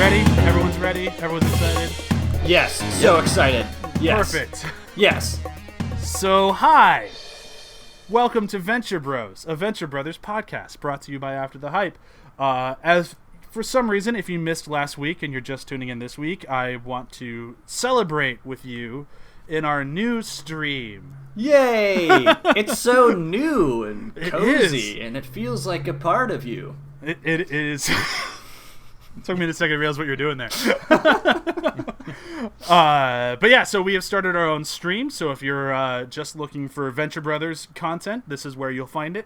ready? Everyone's ready? Everyone's excited? Yes, so excited. Yes. Perfect. Yes. So, hi. Welcome to Venture Bros, a Venture Brothers podcast brought to you by After the Hype. As for some reason, if you missed last week and you're just tuning in this week, I want to celebrate with you in our new stream. Yay! It's so new and cozy, It and it feels like a part of you. It is. It took me a second to realize what you're doing there. But yeah, so we have started our own stream. So if you're just looking for Venture Brothers content, this is where you'll find it.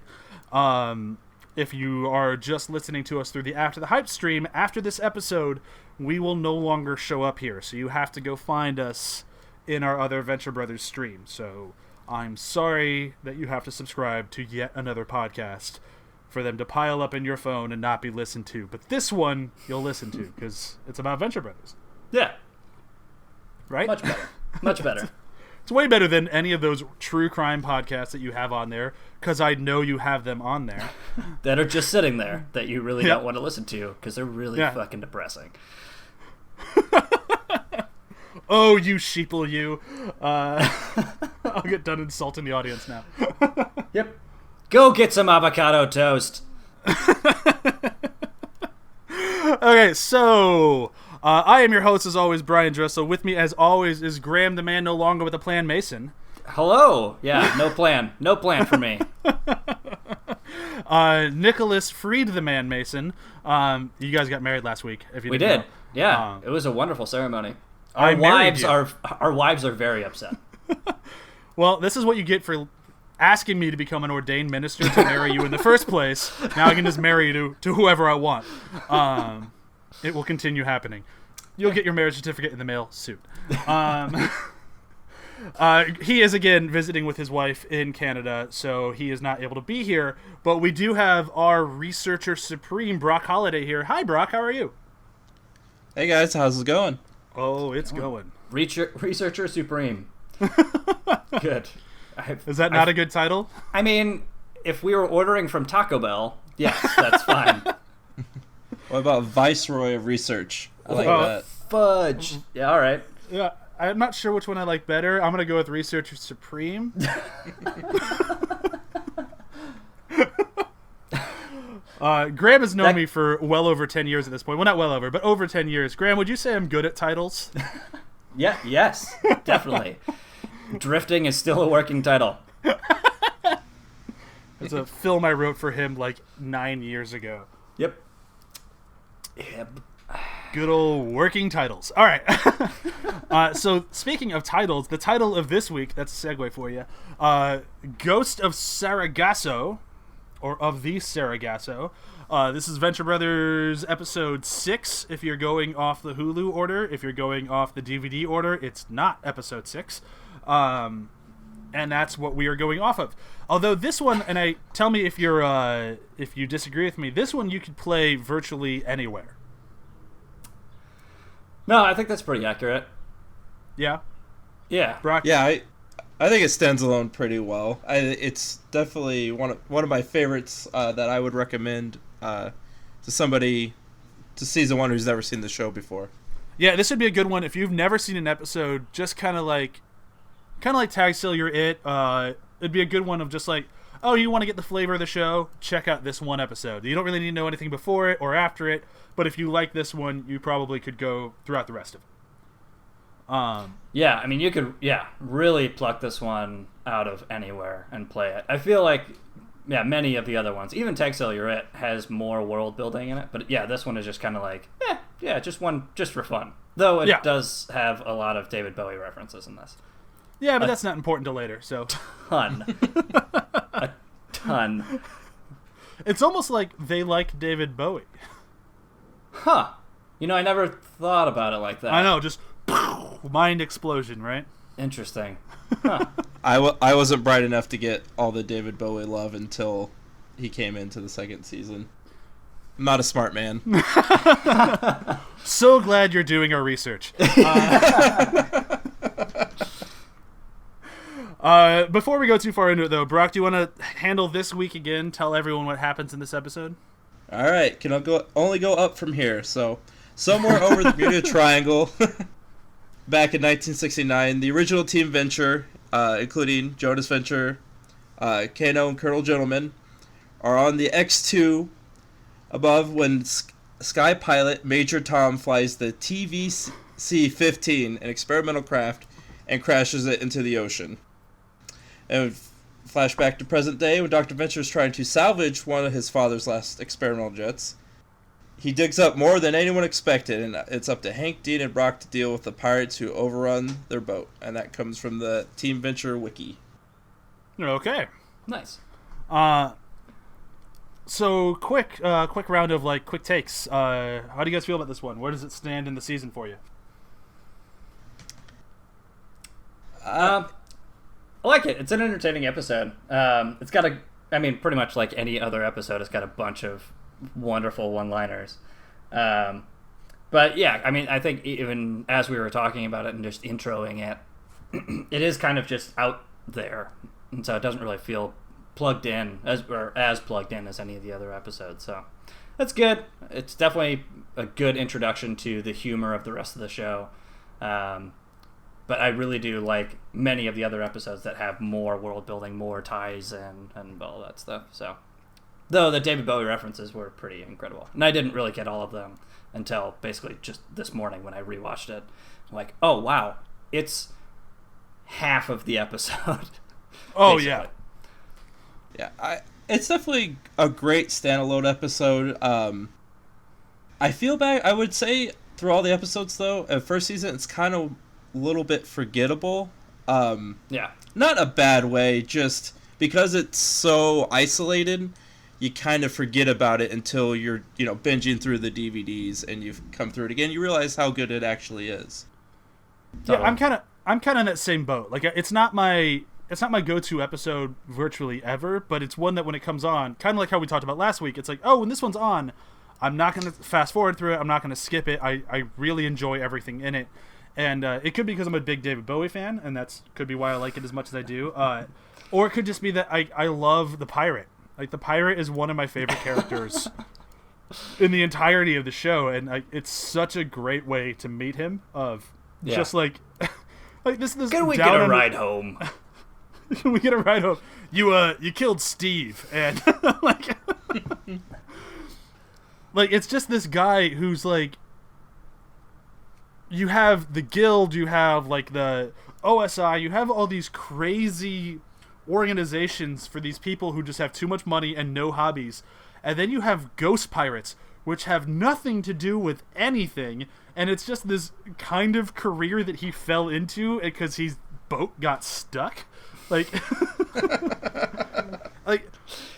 If you are just listening to us through the After the Hype stream, after this episode, we will no longer show up here. So you have to go find us in our other Venture Brothers stream. So I'm sorry that you have to subscribe to yet another podcast for them to pile up in your phone and not be listened to. But this one, you'll listen to, because it's about Venture Brothers. Yeah. Right? Much better. Much better. It's way better than any of those true crime podcasts that you have on there, because I know you have them on there. That are just sitting there that you really don't want to listen to, because they're really fucking depressing. Oh, you sheeple, you. I'll get done insulting the audience now. Yep. Go get some avocado toast. Okay, so I am your host, as always, Bryan Dressel. With me, as always, is Graham, the man no longer with a plan, Mason. Hello. Yeah, no plan. No plan for me. Nicholas freed the man, Mason. You guys got married last week, if you didn't know. We did. Yeah, it was a wonderful ceremony. I Our wives are very upset. Well, this is what you get for asking me to become an ordained minister to marry you in the first place. Now I can just marry you to whoever I want. It will continue happening. You'll get your marriage certificate in the mail soon. He is, again, visiting with his wife in Canada, so he is not able to be here. But we do have our researcher supreme, Brok Holliday, here. Hi, Brok. How are you? Hey, guys. How's it going? Oh, it's going. Researcher Supreme. Good. Is that not a good title? I mean, if we were ordering from Taco Bell, yes, that's fine. What about Viceroy of Research? I like that. Fudge. Yeah, all right. Yeah, I'm not sure which one I like better. I'm going to go with Researcher Supreme. Graham has known me for well over 10 years at this point. Well, not well over, but over 10 years. Graham, would you say I'm good at titles? Yeah, yes, definitely. Drifting is still a working title. It's a film I wrote for him like 9 years ago. Yep. Good old working titles. All right. So speaking of titles, the title of this week, that's a segue for you, Ghost of Sargasso, or of the Sargasso. This is Venture Brothers episode 6. If you're going off the Hulu order, if you're going off the DVD order, it's not episode 6. And that's what we are going off of. Although this one, and tell me if you disagree with me, this one you could play virtually anywhere. No, I think that's pretty accurate. Yeah? Yeah. Brok? Yeah, I think it stands alone pretty well. It's definitely one of my favorites that I would recommend to somebody, to season one who's never seen the show before. Yeah, this would be a good one if you've never seen an episode. Just kind of like Tag Still You're It. It'd be a good one of just like, oh, you want to get the flavor of the show? Check out this one episode. You don't really need to know anything before it or after it, but if you like this one, you probably could go throughout the rest of it. Yeah, I mean, you could, really pluck this one out of anywhere and play it. I feel like, many of the other ones, even Tag Still You're It, has more world building in it, but this one is just kind of like, just for fun. Though it does have a lot of David Bowie references in this. Yeah, but that's not important till later, so. A ton. It's almost like they like David Bowie. Huh. You know, I never thought about it like that. I know, just mind explosion, right? Interesting. Huh. I wasn't bright enough to get all the David Bowie love until he came into the second season. I'm not a smart man. So glad you're doing our research. Before we go too far into it, though, Brok, do you want to handle this week again? Tell everyone what happens in this episode? All right. Can I only go up from here? So Somewhere over the Bermuda Triangle, back in 1969, the original Team Venture, including Jonas Venture, Kano, and Colonel Gentleman, are on the X-2 above when Sky Pilot Major Tom flies the TVC-15, an experimental craft, and crashes it into the ocean. And flashback to present day when Dr. Venture is trying to salvage one of his father's last experimental jets. He digs up more than anyone expected, and it's up to Hank, Dean, and Brok to deal with the pirates who overrun their boat. And that comes from the Team Venture wiki. Okay. Nice. So quick round of quick takes. How do you guys feel about this one? Where does it stand in the season for you? I like it. It's an entertaining episode. It's got pretty much like any other episode, it's got a bunch of wonderful one-liners. But yeah, I think even as we were talking about it and just introing it, it is kind of just out there, and so it doesn't really feel plugged in as plugged in as any of the other episodes. So that's good. It's definitely a good introduction to the humor of the rest of the show. But I really do like many of the other episodes that have more world building, more ties, and all that stuff. So, though the David Bowie references were pretty incredible, and I didn't really get all of them until basically just this morning when I rewatched it. I'm like, oh wow, it's half of the episode. Oh yeah, it's definitely a great standalone episode. I feel bad. I would say through all the episodes though, first season it's kind of a little bit forgettable. Not a bad way, just because it's so isolated, you kind of forget about it until you're, binging through the DVDs and you've come through it again. You realize how good it actually is. Yeah, I'm kind of in that same boat. Like, it's not my go-to episode virtually ever, but it's one that when it comes on, kind of like how we talked about last week, it's like, oh, when this one's on, I'm not going to fast forward through it. I'm not going to skip it. I really enjoy everything in it. And it could be because I'm a big David Bowie fan, and that's could be why I like it as much as I do. Or it could just be that I love the pirate. Like, the pirate is one of my favorite characters in the entirety of the show, and it's such a great way to meet him. Just like this. Can we get a ride home? Can we get a ride home? You killed Steve, and like it's just this guy who's like. You have the guild, you have like the OSI, you have all these crazy organizations for these people who just have too much money and no hobbies. And then you have ghost pirates, which have nothing to do with anything. And it's just this kind of career that he fell into because his boat got stuck. Like,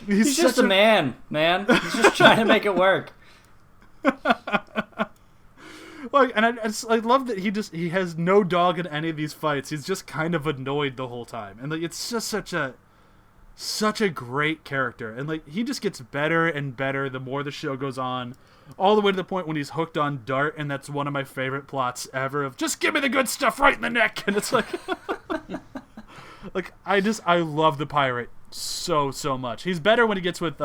he's just a man. He's just trying to make it work. And I love that he has no dog in any of these fights. He's just kind of annoyed the whole time, and it's just such a great character, and he just gets better and better the more the show goes on, all the way to the point when he's hooked on Dart, and that's one of my favorite plots ever of just give me the good stuff right in the neck, and it's like, I love the pirate so much. He's better when he gets with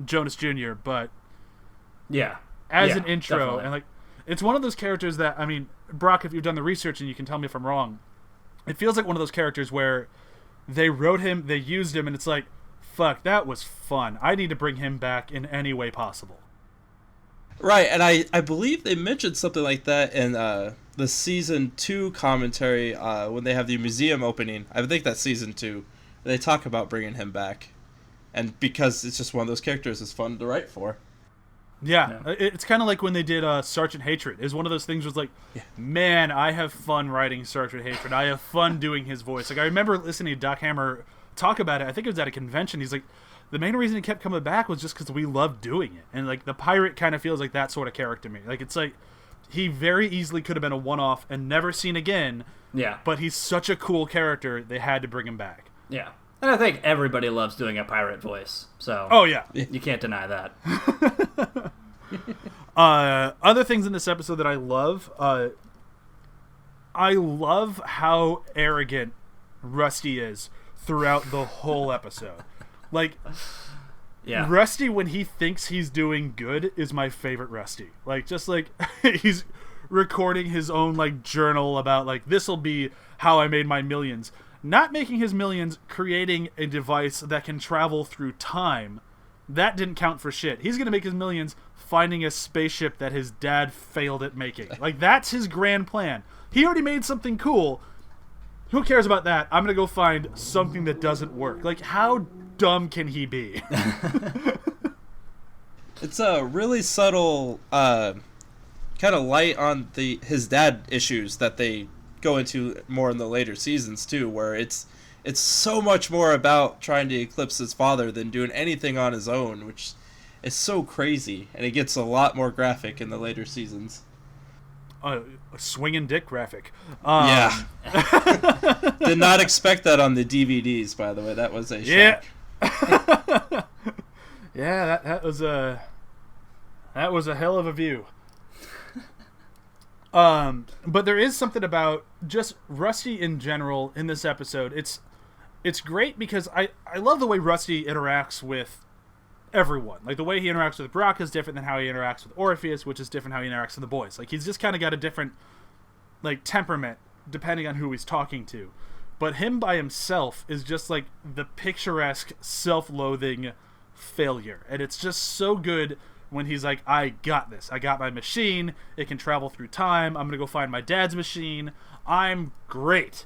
Jonas Jr., but as an intro definitely. And it's one of those characters that, Brok, if you've done the research and you can tell me if I'm wrong, it feels like one of those characters where they wrote him, they used him, and it's like, fuck, that was fun. I need to bring him back in any way possible. Right, and I believe they mentioned something like that in the Season 2 commentary when they have the museum opening. I think that's Season 2. They talk about bringing him back. And because it's just one of those characters it's fun to write for. Yeah, it's kind of like when they did Sergeant Hatred. It's one of those things where it's like, man, I have fun writing Sergeant Hatred. I have fun doing his voice. I remember listening to Doc Hammer talk about it. I think it was at a convention. He's like, the main reason he kept coming back was just because we loved doing it. And the pirate kind of feels like that sort of character to me. It's like he very easily could have been a one-off and never seen again. Yeah. But he's such a cool character, they had to bring him back. Yeah. And I think everybody loves doing a pirate voice, so you can't deny that. Other things in this episode that I love how arrogant Rusty is throughout the whole episode. Yeah. Rusty, when he thinks he's doing good, is my favorite Rusty. Like, just like he's recording his own like journal about like, this'll be how I made my millions. Not making his millions, creating a device that can travel through time. That didn't count for shit. He's gonna make his millions finding a spaceship that his dad failed at making. Like, that's his grand plan. He already made something cool. Who cares about that? I'm gonna go find something that doesn't work. Like, how dumb can he be? It's a really subtle kind of light on his dad issues that they go into more in the later seasons too, where it's so much more about trying to eclipse his father than doing anything on his own, which is so crazy, and it gets a lot more graphic in the later seasons. A swinging dick graphic. Yeah. Did not expect that on the DVDs, by the way. That was a shock. Yeah, that was a hell of a view. But there is something about just Rusty in general in this episode. It's great because I love the way Rusty interacts with everyone. Like, the way he interacts with Brok is different than how he interacts with Orpheus, which is different how he interacts with the boys. Like, he's just kind of got a different like temperament depending on who he's talking to. But him by himself is just like the picturesque, self-loathing failure. And it's just so good when he's like, I got this. I got my machine. It can travel through time. I'm going to go find my dad's machine. I'm great.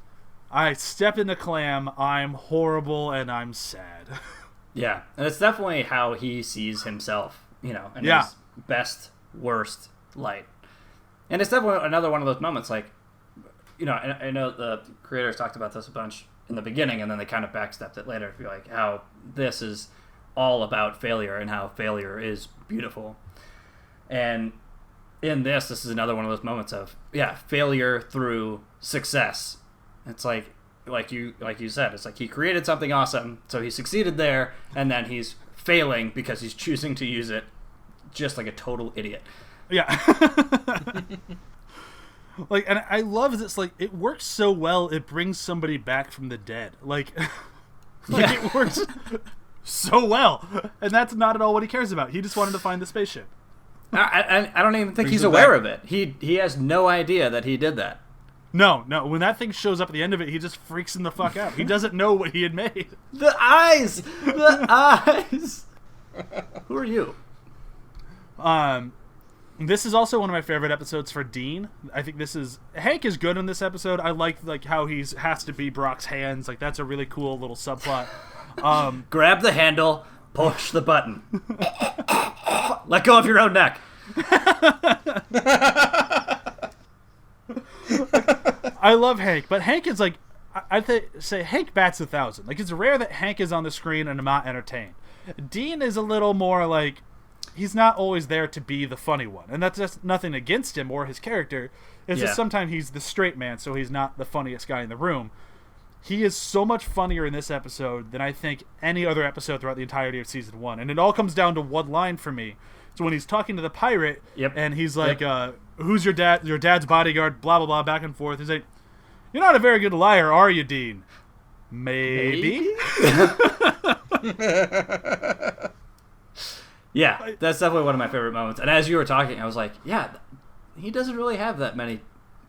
I stepped in the clam. I'm horrible and I'm sad. Yeah, and it's definitely how he sees himself, in his best, worst light. And it's definitely another one of those moments, like, I know the creators talked about this a bunch in the beginning, and then they kind of backstepped it later, like how this is all about failure and how failure is beautiful. And in this is another one of those moments of, failure through success. It's like you said, it's like he created something awesome, so he succeeded there, and then he's failing because he's choosing to use it just like a total idiot. Yeah. Like, and I love this, like, it works so well, it brings somebody back from the dead. Like, it works so well. And that's not at all what he cares about. He just wanted to find the spaceship. I don't even think he's aware of it. He has no idea that he did that. No. When that thing shows up at the end of it, he just freaks him the fuck out. He doesn't know what he had made. The eyes! The eyes! Who are you? This is also one of my favorite episodes for Dean. I think Hank is good in this episode. I like how has to be Brock's hands. Like, that's a really cool little subplot. Grab the handle, push the button. Let go of your own neck. I love Hank, but Hank is like, say Hank bats 1,000. Like, it's rare that Hank is on the screen and I'm not entertained. Dean is a little more like, he's not always there to be the funny one, and that's just nothing against him or his character. It's just sometimes he's the straight man, so he's not the funniest guy in the room. He is so much funnier in this episode than I think any other episode throughout the entirety of season 1, and it all comes down to one line for me. So when he's talking to the pirate, and he's like, who's your dad? Your dad's bodyguard, blah, blah, blah, back and forth. He's like, you're not a very good liar, are you, Dean? Maybe? Yeah, that's definitely one of my favorite moments. And as you were talking, I was like, he doesn't really have that many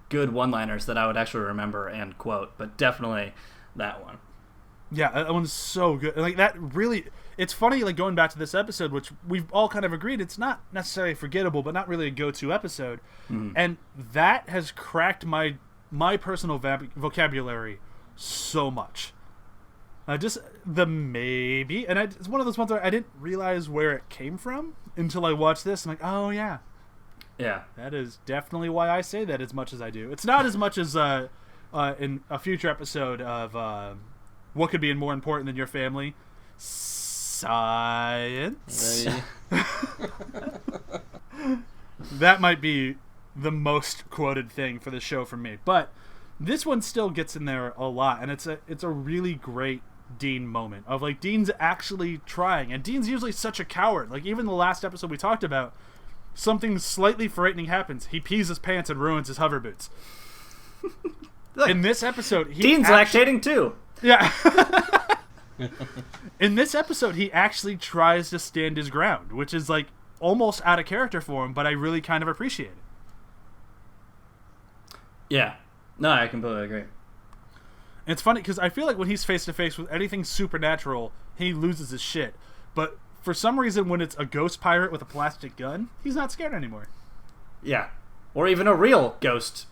good one-liners that I would actually remember and quote, but definitely that one. Yeah, that one's so good. Like, that really... It's funny, like, going back to this episode, which we've all kind of agreed it's not necessarily forgettable, but not really a go-to episode. Mm-hmm. And that has cracked my personal vocabulary so much. Just the maybe. And it's one of those ones where I didn't realize where it came from until I watched this. I'm like, oh, yeah. Yeah. That is definitely why I say that as much as I do. It's not as much as in a future episode of What Could Be More Important Than Your Family? Science. That might be the most quoted thing for the show for me. But this one still gets in there a lot, and it's a really great Dean moment of, like, Dean's actually trying, and Dean's usually such a coward. Like, even the last episode we talked about, something slightly frightening happens. He pees his pants and ruins his hover boots. Look, in this episode, Dean's lactating too. Yeah. In this episode, he actually tries to stand his ground, which is like almost out of character for him, but I really kind of appreciate it. Yeah. No, I completely agree. And it's funny because I feel like when he's face to face with anything supernatural, he loses his shit. But for some reason, when it's a ghost pirate with a plastic gun, he's not scared anymore. Yeah. Or even a real ghost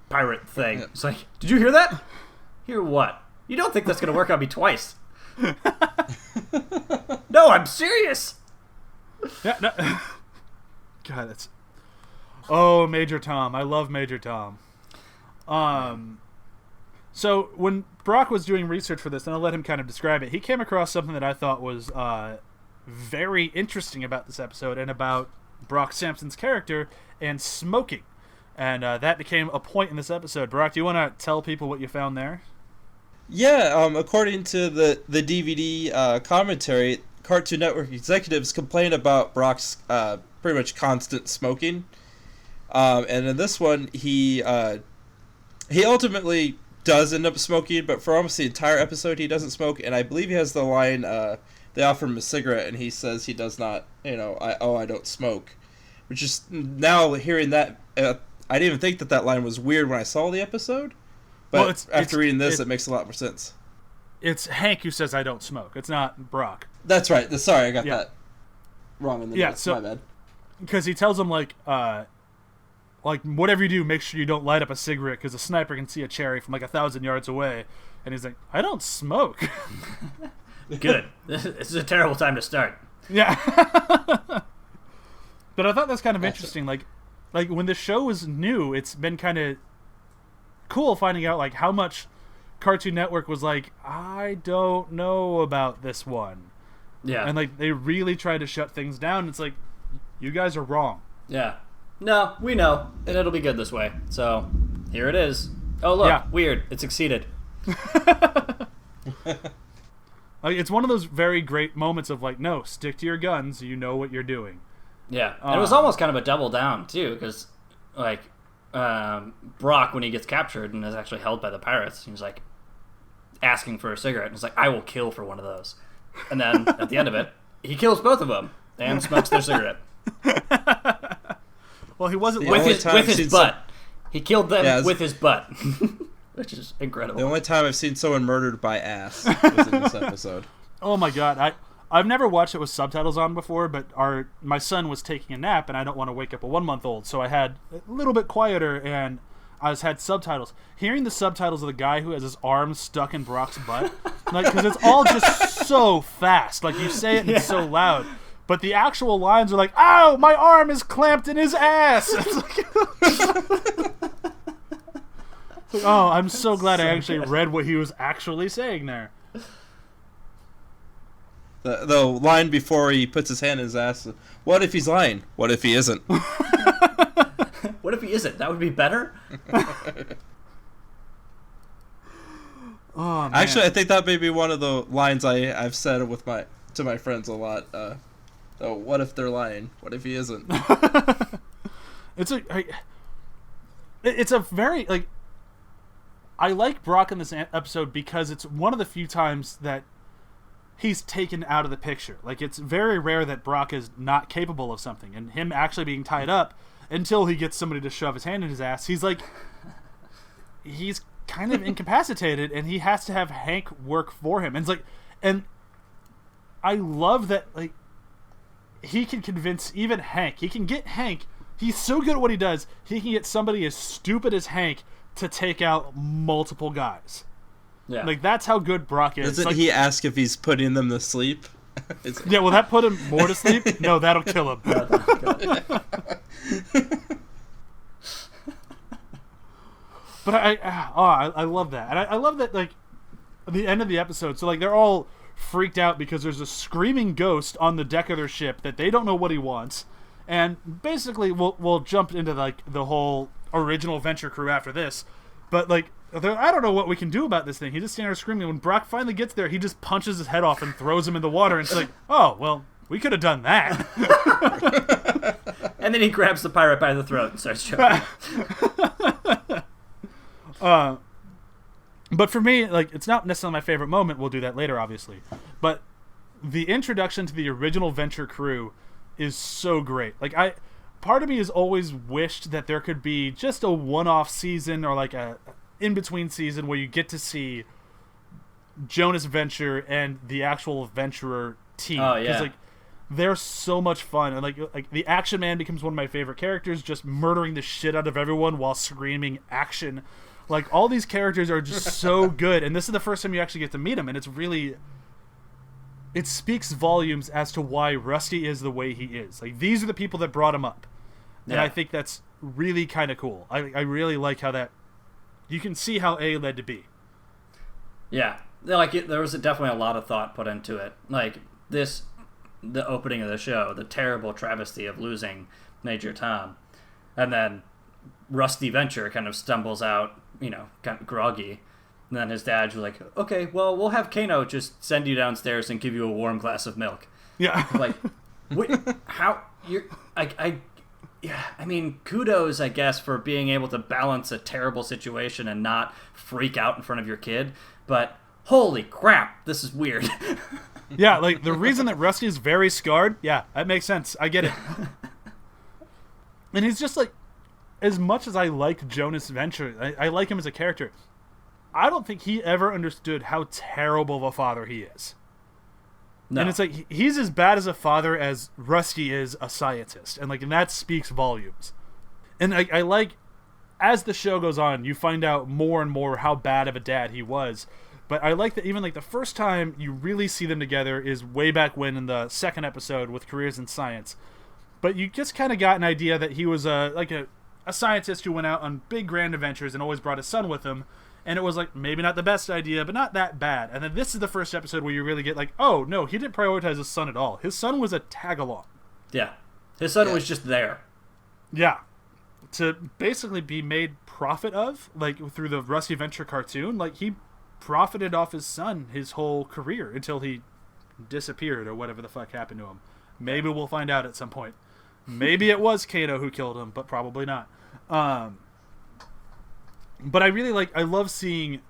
pirate thing. It's like, did you hear that? Hear what? You don't think that's going to work on me twice? No, I'm serious. Yeah, no. God, that's... Oh, Major Tom. I love Major Tom. So when Brok was doing research for this, and I'll let him kind of describe it, he came across something that I thought was very interesting about this episode and about Brok Samson's character and smoking. And that became a point in this episode. Brok, do you want to tell people what you found there? Yeah, according to the DVD commentary, Cartoon Network executives complained about Brok's pretty much constant smoking. And in this one, he ultimately does end up smoking, but for almost the entire episode, he doesn't smoke. And I believe he has the line, they offer him a cigarette, and he says he does not, I don't smoke. Which is, now hearing that, I didn't even think that line was weird when I saw the episode. But after reading this, it makes a lot more sense. It's Hank who says I don't smoke. It's not Brok. That's right. Sorry, I got that wrong in the notes. My bad. Because he tells him, like, whatever you do, make sure you don't light up a cigarette because a sniper can see a cherry from, 1,000 yards away. And he's like, I don't smoke. Good. This is a terrible time to start. Yeah. But I thought that's kind of interesting. Like when the show was new, it's been kind of cool finding out, how much Cartoon Network was like, I don't know about this one. Yeah. And, they really tried to shut things down. It's like, you guys are wrong. Yeah. No, we know, and it'll be good this way. So, here it is. Oh, look, weird. It succeeded. It's one of those very great moments of, no, stick to your guns. You know what you're doing. Yeah. And it was almost kind of a double down, too, because, Brok, when he gets captured and is actually held by the pirates, he's asking for a cigarette, and he's like, I will kill for one of those. And then at the end of it, he kills both of them and smokes their cigarette. Well, he wasn't with his butt. He killed them with his butt, which is incredible. The only time I've seen someone murdered by ass was in this episode. Oh my god, I've never watched it with subtitles on before, but my son was taking a nap, and I don't want to wake up a 1-month-old, so I had a little bit quieter, and I had subtitles. Hearing the subtitles of the guy who has his arm stuck in Brok's butt, because it's all just so fast. You say it and it's so loud, but the actual lines are "Ow, my arm is clamped in his ass." Oh, I'm so glad I actually read what he was actually saying there. The line before he puts his hand in his ass, what if he's lying? What if he isn't? What if he isn't? That would be better? Oh, man. Actually, I think that may be one of the lines I've said to my friends a lot. What if they're lying? What if he isn't? It's a very, I like Brok in this episode because it's one of the few times that he's taken out of the picture. It's very rare that Brok is not capable of something, and him actually being tied up until he gets somebody to shove his hand in his ass, he's kind of incapacitated, and he has to have Hank work for him. And I love that, he can convince even Hank. He can get Hank. He's so good at what he does, he can get somebody as stupid as Hank to take out multiple guys. Yeah. That's how good Brok is. Doesn't he ask if he's putting them to sleep? Yeah, will that put him more to sleep? No, that'll kill him. But I love that. And I love that, at the end of the episode, so, they're all freaked out because there's a screaming ghost on the deck of their ship that they don't know what he wants. And basically, we'll jump into, the whole original Venture crew after this. But, I don't know what we can do about this thing. He just standing there screaming. When Brok finally gets there, he just punches his head off and throws him in the water. And it's oh, well, we could have done that. And then he grabs the pirate by the throat and starts choking. But for me, like, it's not necessarily my favorite moment. We'll do that later, obviously. But the introduction to the original Venture crew is so great. Like, part of me has always wished that there could be just a one-off season or like a in-between season where you get to see Jonas Venture and the actual Venturer team. Oh, yeah. Like, they're so much fun. And like the Action Man becomes one of my favorite characters, just murdering the shit out of everyone while screaming action. Like, all these characters are just so good. And this is the first time you actually get to meet them. And it's really... It speaks volumes as to why Rusty is the way he is. Like, these are the people that brought him up. And I think that's really kind of cool. I really like how that... You can see how A led to B. Yeah. Like, there was definitely a lot of thought put into it. Like, the opening of the show, the terrible travesty of losing Major Tom. And then Rusty Venture kind of stumbles out, kind of groggy. And then his dad's like, okay, well, we'll have Kano just send you downstairs and give you a warm glass of milk. Yeah. Like, wait, how you're yeah, I mean, kudos, I guess, for being able to balance a terrible situation and not freak out in front of your kid. But holy crap, this is weird. Yeah, like, the reason that Rusty is very scarred, yeah, that makes sense. I get it. And he's just like, as much as I like Jonas Venture, I like him as a character, I don't think he ever understood how terrible of a father he is. No. And it's like, he's as bad as a father as Rusty is a scientist. And, like, and that speaks volumes. And I like, as the show goes on, you find out more and more how bad of a dad he was. But I like that even, like, the first time you really see them together is way back when in the second episode with Careers in Science. But you just kind of got an idea that he was a scientist who went out on big grand adventures and always brought his son with him. And it was like, maybe not the best idea, but not that bad. And then this is the first episode where you really get like, oh, no, he didn't prioritize his son at all. His son was a tag-along. Yeah. His son was just there. Yeah. To basically be made profit of, like, through the Rusty Venture cartoon, like, he profited off his son his whole career until he disappeared or whatever the fuck happened to him. Maybe we'll find out at some point. Maybe it was Kato who killed him, but probably not. But I love seeing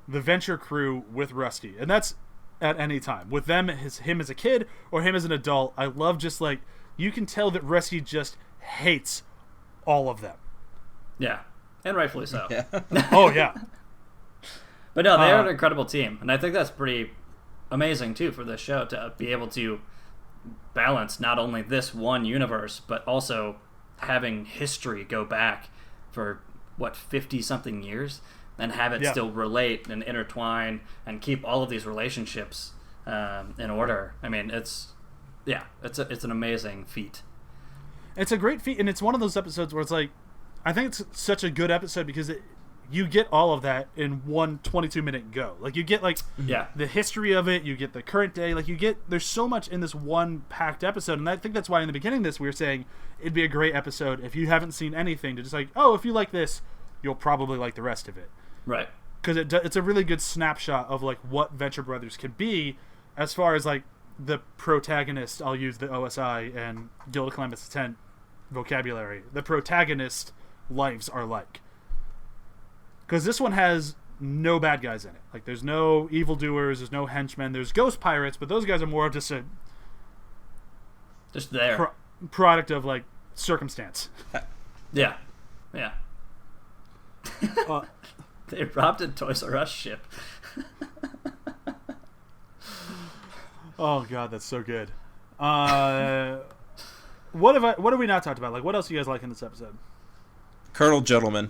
the Venture crew with Rusty. And that's at any time. With them, him as a kid or him as an adult, I love just, like, you can tell that Rusty just hates all of them. Yeah. And rightfully so. Yeah. Oh, yeah. But no, they are an incredible team. And I think that's pretty amazing, too, for this show to be able to balance not only this one universe, but also having history go back for... 50-something years, and have it still relate and intertwine and keep all of these relationships in order. I mean, it's an amazing feat. It's a great feat, and it's one of those episodes where it's like, I think it's such a good episode because you get all of that in one 22-minute go. Like, you get, like, the history of it, you get the current day, like, there's so much in this one packed episode, and I think that's why in the beginning of this we were saying it'd be a great episode if you haven't seen anything to just like, oh, if you like this, you'll probably like the rest of it. Right. Because it's a really good snapshot of, like, what Venture Brothers can be as far as, like, the protagonist, I'll use the OSI and Guild of Columbus 10 vocabulary, the protagonist lives are like. Because this one has no bad guys in it. Like, there's no evildoers, there's no henchmen, there's ghost pirates, but those guys are more of just there. Product of, like, circumstance. Yeah. Yeah. They robbed a Toys R Us ship. Oh, God, that's so good. What have we not talked about? Like, what else do you guys like in this episode? Colonel Gentleman.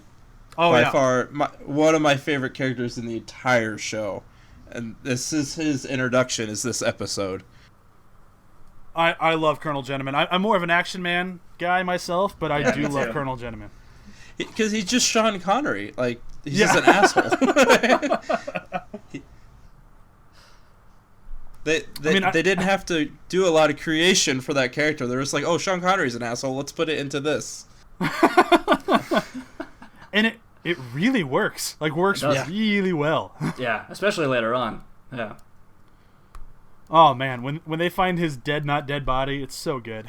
Oh, by far, one of my favorite characters in the entire show. And this is his introduction, is this episode. I love Colonel Gentleman. I'm more of an Action Man guy myself, but I do love Colonel Gentleman. Because he's just Sean Connery. Like, he's just an asshole. They didn't have to do a lot of creation for that character. They're just like, oh, Sean Connery's an asshole. Let's put it into this. And it really works. Like, works really well. Yeah, especially later on. Yeah. Oh, man. When they find his dead, not dead body, it's so good.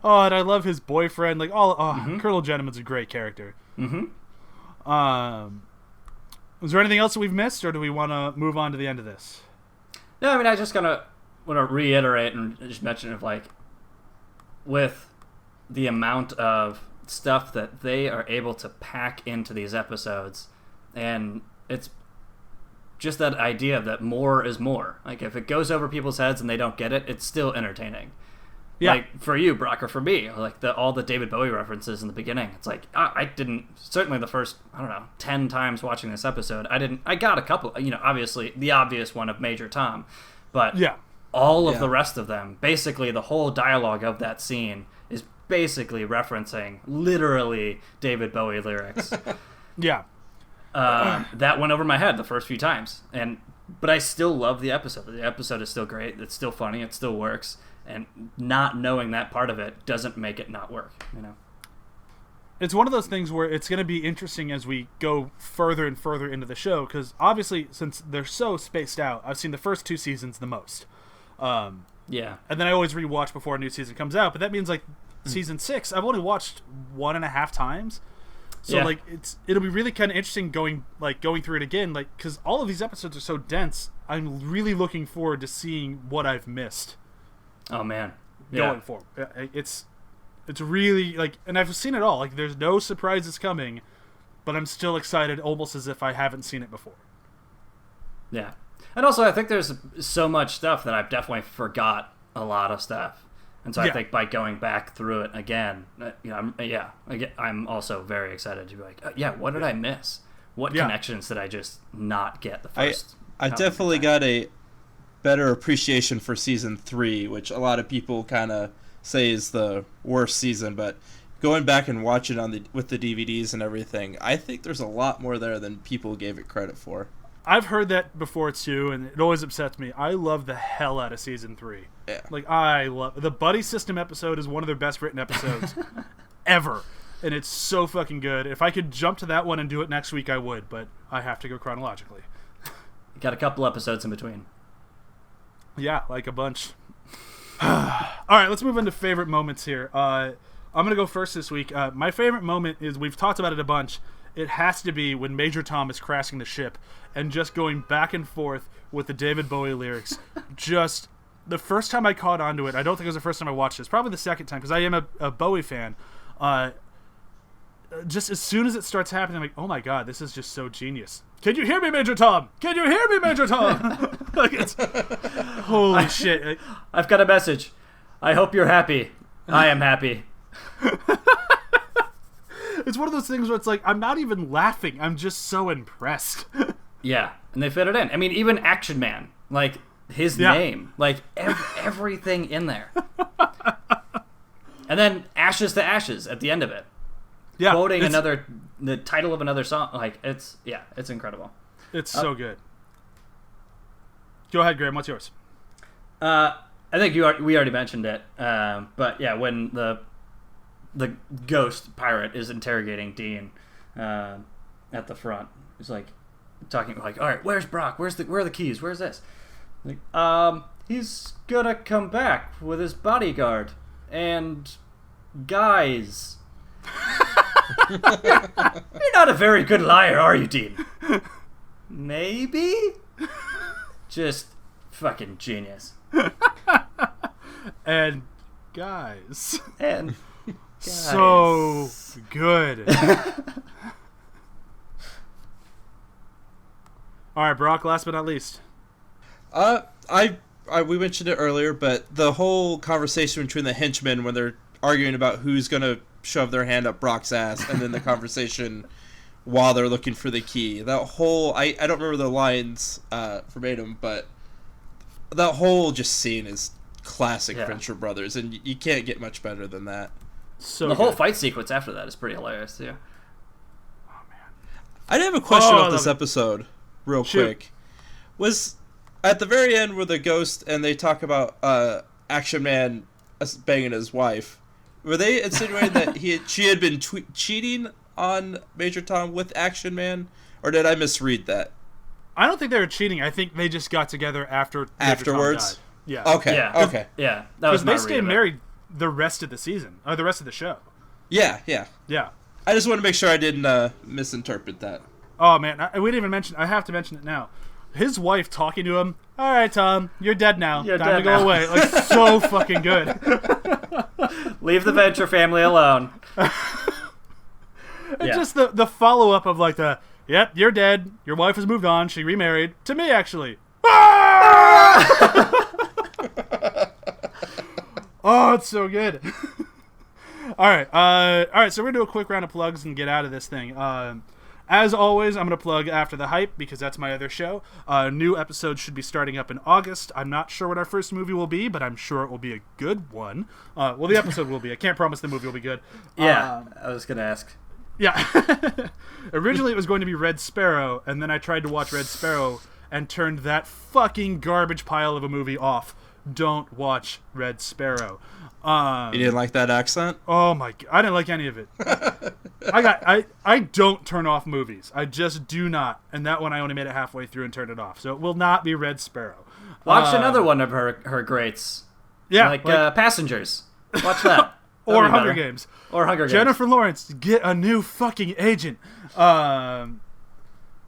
Oh, and I love his boyfriend. Like, Colonel Gentleman's a great character. Mm-hmm. Was there anything else that we've missed, or do we want to move on to the end of this? No, I mean, I just want to reiterate and just mention of like, with the amount of stuff that they are able to pack into these episodes, and it's just that idea that more is more. Like, if it goes over people's heads and they don't get it, it's still entertaining. Yeah. Like, for you, Brok, or for me, like, all the David Bowie references in the beginning, it's like, I didn't, certainly the first, 10 times watching this episode, I got a couple, obviously, the obvious one of Major Tom, but all of the rest of them, basically the whole dialogue of that scene is basically referencing, literally, David Bowie lyrics. Yeah. That went over my head the first few times, but I still love the episode. The episode is still great, it's still funny, it still works. And not knowing that part of it doesn't make it not work, It's one of those things where it's going to be interesting as we go further and further into the show, because obviously, since they're so spaced out, I've seen the first 2 seasons the most. And then I always rewatch before a new season comes out, but that means, like, season 6, I've only watched 1.5 times. So, like, it'll be really kind of interesting going through it again, like, because all of these episodes are so dense, I'm really looking forward to seeing what I've missed. Oh man, going forward, it's really like, and I've seen it all. Like, there's no surprises coming, but I'm still excited, almost as if I haven't seen it before. Yeah, and also I think there's so much stuff that I've definitely forgot a lot of stuff, and so I think by going back through it again, I'm also very excited to be like, what did I miss? What connections did I just not get the first? I definitely got a better appreciation for season 3, which a lot of people kind of say is the worst season, but going back and watching with the DVDs and everything, I think there's a lot more there than people gave it credit for. I've heard that before too, and it always upsets me. I love the hell out of season 3. Yeah. Like, I love the buddy system episode is one of their best written episodes ever, and it's so fucking good. If I could jump to that one and do it next week, I would, but I have to go chronologically. Got a couple episodes in between. Yeah, like a bunch. All right, let's move into favorite moments here. I'm going to go first this week. My favorite moment is, we've talked about it a bunch. It has to be when Major Tom is crashing the ship and just going back and forth with the David Bowie lyrics. Just the first time I caught onto it, I don't think it was the first time I watched this, probably the second time, because I am a Bowie fan. Just as soon as it starts happening, I'm like, oh my god, this is just so genius. Can you hear me, Major Tom? Can you hear me, Major Tom? Like, it's, holy shit. I've got a message. I hope you're happy. I am happy. It's one of those things where it's like, I'm not even laughing. I'm just so impressed. Yeah, and they fit it in. I mean, even Action Man, like, his name, like, everything in there. And then Ashes to Ashes at the end of it. Yeah, quoting the title of another song, like, it's incredible. It's so good. Go ahead, Graham. What's yours? I think we already mentioned it, but yeah, when the ghost pirate is interrogating Dean at the front, he's like talking like, "All right, where's Brok? Where are the keys? Where's this?" Like, he's gonna come back with his bodyguard and guys. You're not a very good liar, are you, Dean? Maybe? Just fucking genius. And guys. And guys. So good. Alright, Brok, last but not least. We mentioned it earlier, but the whole conversation between the henchmen when they're arguing about who's gonna shove their hand up Brok's ass, and then the conversation while they're looking for the key. That whole, I don't remember the lines verbatim, but that whole just scene is classic Venture Brothers, and you can't get much better than that. So the whole fight sequence after that is pretty hilarious too. Oh man, I have a question about this episode, real quick. Was at the very end where the ghost and they talk about Action Man banging his wife. Were they insinuating that she had been cheating on Major Tom with Action Man, or did I misread that? I don't think they were cheating. I think they just got together afterwards. Major Tom died. Yeah. Okay. Okay. Yeah. That was they stayed married the rest of the season, or the rest of the show. Yeah. Yeah. I just want to make sure I didn't misinterpret that. Oh man, we didn't even mention. I have to mention it now. His wife talking to him. All right, Tom, you're dead now. Time to go away. Like so fucking good. Leave the Venture family alone. And just the follow up of like the yep, you're dead. Your wife has moved on. She remarried to me actually. Oh, it's so good. All right. So we're gonna do a quick round of plugs and get out of this thing. As always, I'm going to plug After the Hype because that's my other show. New episodes should be starting up in August. I'm not sure what our first movie will be, but I'm sure it will be a good one. Well, the episode will be. I can't promise the movie will be good. Yeah, I was going to ask. Yeah. Originally, it was going to be Red Sparrow, and then I tried to watch Red Sparrow and turned that fucking garbage pile of a movie off. Don't watch Red Sparrow. You didn't like that accent? Oh my god, I didn't like any of it. I don't turn off movies. I just do not. And that one I only made it halfway through and turned it off. So it will not be Red Sparrow. Watch another one of her greats. Yeah, like Passengers. Watch that. Or Hunger Games. Or Hunger Games. Jennifer Lawrence, get a new fucking agent.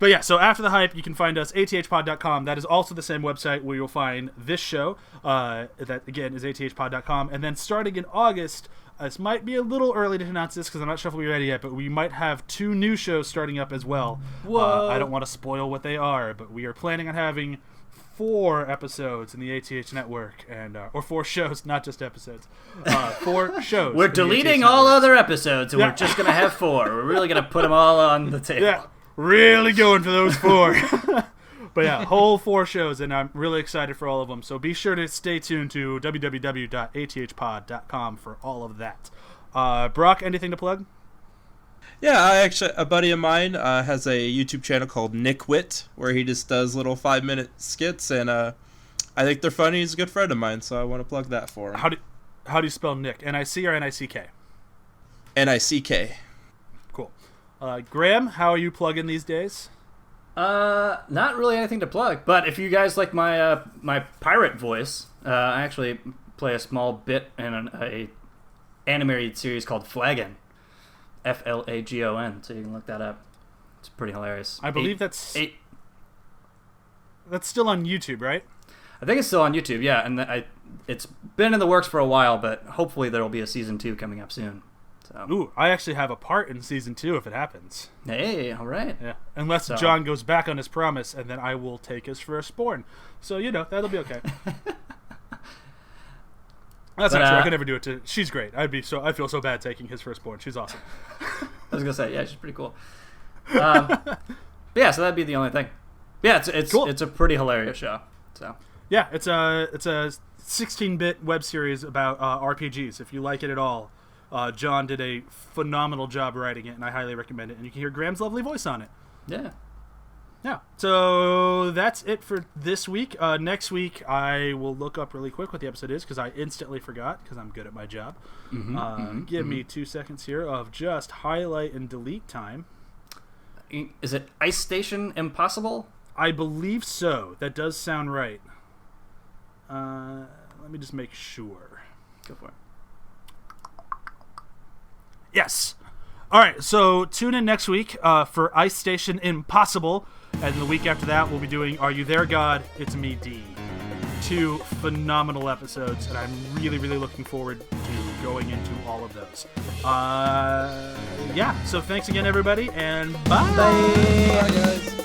But yeah, so After the Hype, you can find us, athpod.com. That is also the same website where you'll find this show. That, again, is athpod.com. And then starting in August, this might be a little early to announce this because I'm not sure if we'll be ready yet, but we might have 2 new shows starting up as well. I don't want to spoil what they are, but we are planning on having 4 episodes in the ATH network, and or 4 shows, not just episodes. 4 shows. We're deleting all other episodes, and we're just going to have 4. We're really going to put them all on the table. Yeah. Really going for those 4. But yeah, whole 4 shows, and I'm really excited for all of them. So be sure to stay tuned to www.athpod.com for all of that. Brok, anything to plug? Yeah, a buddy of mine has a YouTube channel called Nick Wit, where he just does little 5-minute skits, and I think they're funny. He's a good friend of mine, so I want to plug that for him. How do you spell Nick? N-I-C or N-I-C-K? N-I-C-K. Cool. Graham, how are you plugging these days? Not really anything to plug, but if you guys like my my pirate voice, I actually play a small bit in a animated series called Flagon, Flagon. So you can look that up. It's pretty hilarious. I believe that's still on YouTube, right? I think it's still on YouTube. Yeah, and it's been in the works for a while, but hopefully there will be a season 2 coming up soon. So. Ooh, I actually have a part in season 2 if it happens. Hey, all right. Yeah, unless John goes back on his promise, and then I will take his firstborn. So that'll be okay. That's not true. I could never do it to. She's great. I feel so bad taking his firstborn. She's awesome. I was gonna say, yeah, she's pretty cool. But yeah, so that'd be the only thing. Yeah, it's cool. It's a pretty hilarious show. So yeah, it's a 16-bit web series about RPGs. If you like it at all. John did a phenomenal job writing it, and I highly recommend it. And you can hear Graham's lovely voice on it. Yeah. Yeah. So that's it for this week. Next week, I will look up really quick what the episode is because I instantly forgot because I'm good at my job. Give me 2 seconds here of just highlight and delete time. Is it Ice Station Impossible? I believe so. That does sound right. Let me just make sure. Go for it. Yes. All right, so tune in next week for Ice Station Impossible, and the week after that we'll be doing Are You There, God? It's Me, D. 2 phenomenal episodes, and I'm really, really looking forward to going into all of those. Yeah, so thanks again, everybody, and bye! Bye, guys.